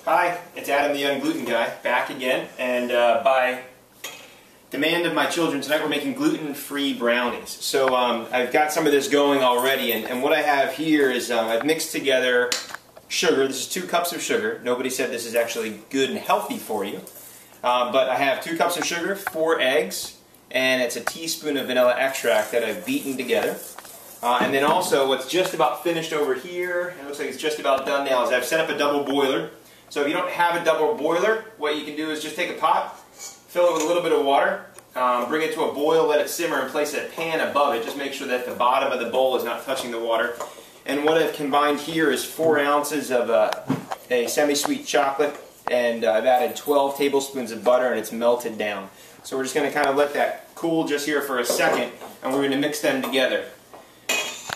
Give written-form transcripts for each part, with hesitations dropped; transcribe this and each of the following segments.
Hi, it's Adam the Un-Gluten guy, back again, and by demand of my children, tonight we're making gluten-free brownies. So I've got some of this going already, and what I have here is I've mixed together sugar. This is 2 cups of sugar. Nobody said this is actually good and healthy for you, but I have 2 cups of sugar, 4 eggs, and it's a teaspoon of vanilla extract that I've beaten together. And then also what's just about finished over here, it looks like it's just about done now, is I've set up a double boiler. So if you don't have a double boiler, what you can do is just take a pot, fill it with a little bit of water, bring it to a boil, let it simmer, and place a pan above it. Just make sure that the bottom of the bowl is not touching the water. And what I've combined here is 4 ounces of a semi-sweet chocolate, and I've added 12 tablespoons of butter, and it's melted down. So we're just going to kind of let that cool just here for a second, and we're going to mix them together.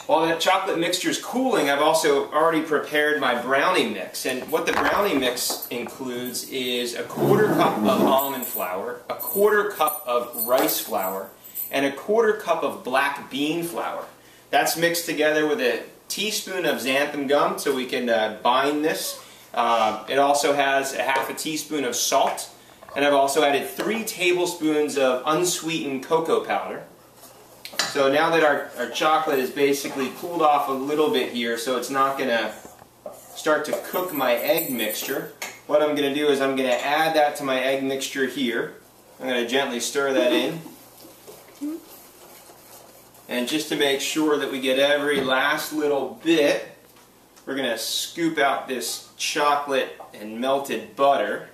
While that chocolate mixture is cooling, I've also already prepared my brownie mix. And what the brownie mix includes is a 1/4 cup of almond flour, a 1/4 cup of rice flour, and a 1/4 cup of black bean flour. That's mixed together with a teaspoon of xanthan gum so we can bind this. It also has a 1/2 teaspoon of salt. And I've also added 3 tablespoons of unsweetened cocoa powder. So now that our chocolate is basically cooled off a little bit here, so it's not going to start to cook my egg mixture, what I'm going to do is I'm going to add that to my egg mixture here. I'm going to gently stir that in. And just to make sure that we get every last little bit, we're going to scoop out this chocolate and melted butter.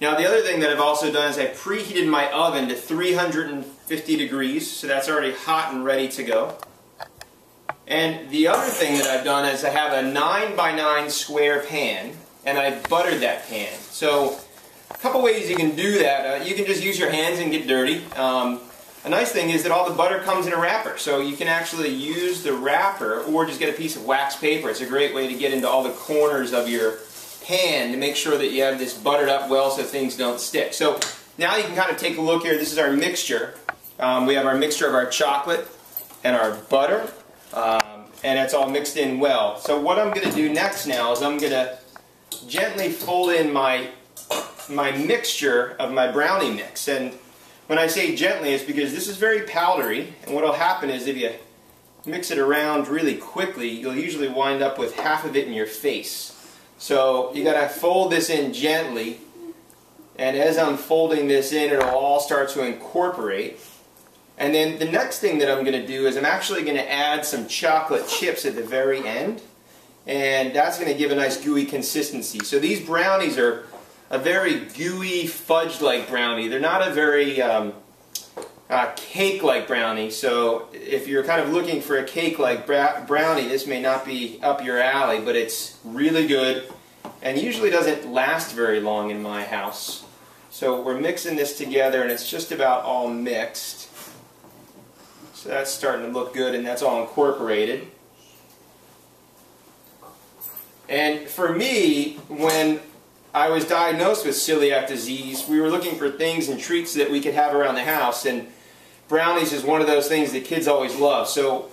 Now the other thing that I've also done is I preheated my oven to 350 degrees, so that's already hot and ready to go. And the other thing that I've done is I have a 9x9 square pan, and I've buttered that pan. So a couple ways you can do that. You can just use your hands and get dirty. A nice thing is that all the butter comes in a wrapper, so you can actually use the wrapper or just get a piece of wax paper. It's a great way to get into all the corners of your pan to make sure that you have this buttered up well so things don't stick. So now you can kind of take a look here. This is our mixture. We have our mixture of our chocolate and our butter, and it's all mixed in well. So what I'm going to do next now is I'm going to gently fold in my mixture of my brownie mix. And when I say gently, it's because this is very powdery, and what will happen is if you mix it around really quickly, you'll usually wind up with half of it in your face. So you got to fold this in gently, and as I'm folding this in, it'll all start to incorporate. And then the next thing that I'm going to do is I'm actually going to add some chocolate chips at the very end, and that's going to give a nice gooey consistency. So these brownies are a very gooey fudge-like brownie. They're not a very cake-like brownie, so if you're kind of looking for a cake-like brownie, this may not be up your alley, but it's really good and usually doesn't last very long in my house. So we're mixing this together, and it's just about all mixed. So that's starting to look good, and that's all incorporated. And for me, when I was diagnosed with celiac disease, we were looking for things and treats that we could have around the house, and brownies is one of those things that kids always love. So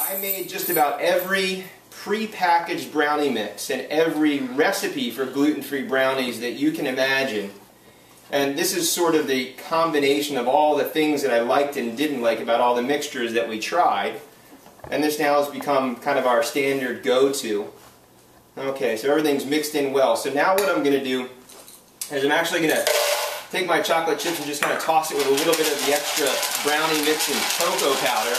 I made just about every pre-packaged brownie mix and every recipe for gluten-free brownies that you can imagine. And this is sort of the combination of all the things that I liked and didn't like about all the mixtures that we tried. And this now has become kind of our standard go-to. Okay, so everything's mixed in well. So now what I'm going to do is I'm actually going to take my chocolate chips and just kind of toss it with a little bit of the extra brownie mix and cocoa powder.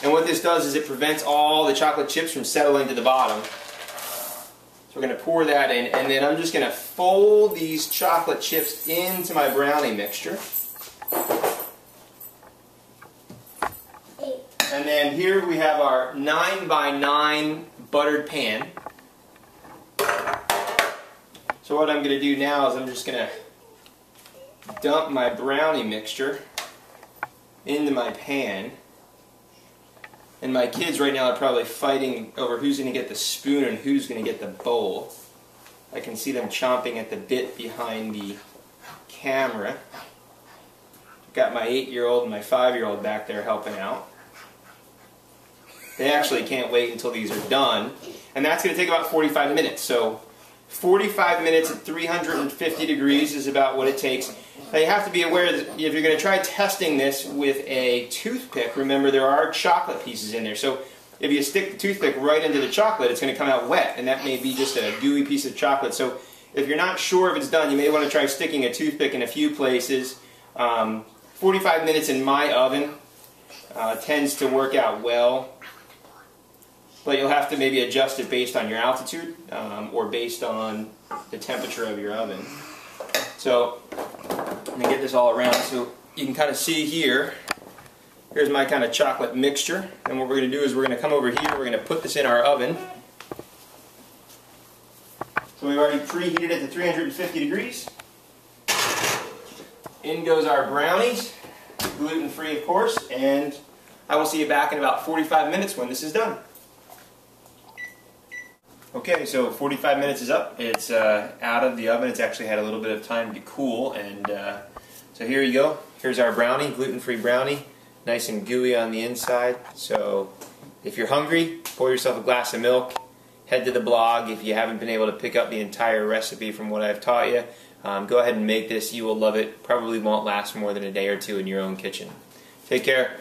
And what this does is it prevents all the chocolate chips from settling to the bottom. So we're going to pour that in, and then I'm just going to fold these chocolate chips into my brownie mixture. And then here we have our 9x9 buttered pan. So what I'm going to do now is I'm just going to dump my brownie mixture into my pan. And my kids right now are probably fighting over who's going to get the spoon and who's going to get the bowl. I can see them chomping at the bit behind the camera. I've got my 8-year-old and my 5-year-old back there helping out. They actually can't wait until these are done. And that's going to take about 45 minutes. So 45 minutes at 350 degrees is about what it takes. Now you have to be aware that if you're going to try testing this with a toothpick, remember there are chocolate pieces in there. So if you stick the toothpick right into the chocolate, it's going to come out wet, and that may be just a gooey piece of chocolate. So if you're not sure if it's done, you may want to try sticking a toothpick in a few places. 45 minutes in my oven tends to work out well, but you'll have to maybe adjust it based on your altitude or based on the temperature of your oven. So I'm going to get this all around so you can kind of see here. Here's my kind of chocolate mixture, and what we're going to do is we're going to come over here, we're going to put this in our oven. So we've already preheated it to 350 degrees. In goes our brownies, gluten-free of course, and I will see you back in about 45 minutes when this is done. Okay, so 45 minutes is up. It's out of the oven. It's actually had a little bit of time to cool, and so here you go. Here's our brownie, gluten-free brownie, nice and gooey on the inside. So if you're hungry, pour yourself a glass of milk. Head to the blog if you haven't been able to pick up the entire recipe from what I've taught you. Go ahead and make this. You will love it. Probably won't last more than a day or two in your own kitchen. Take care.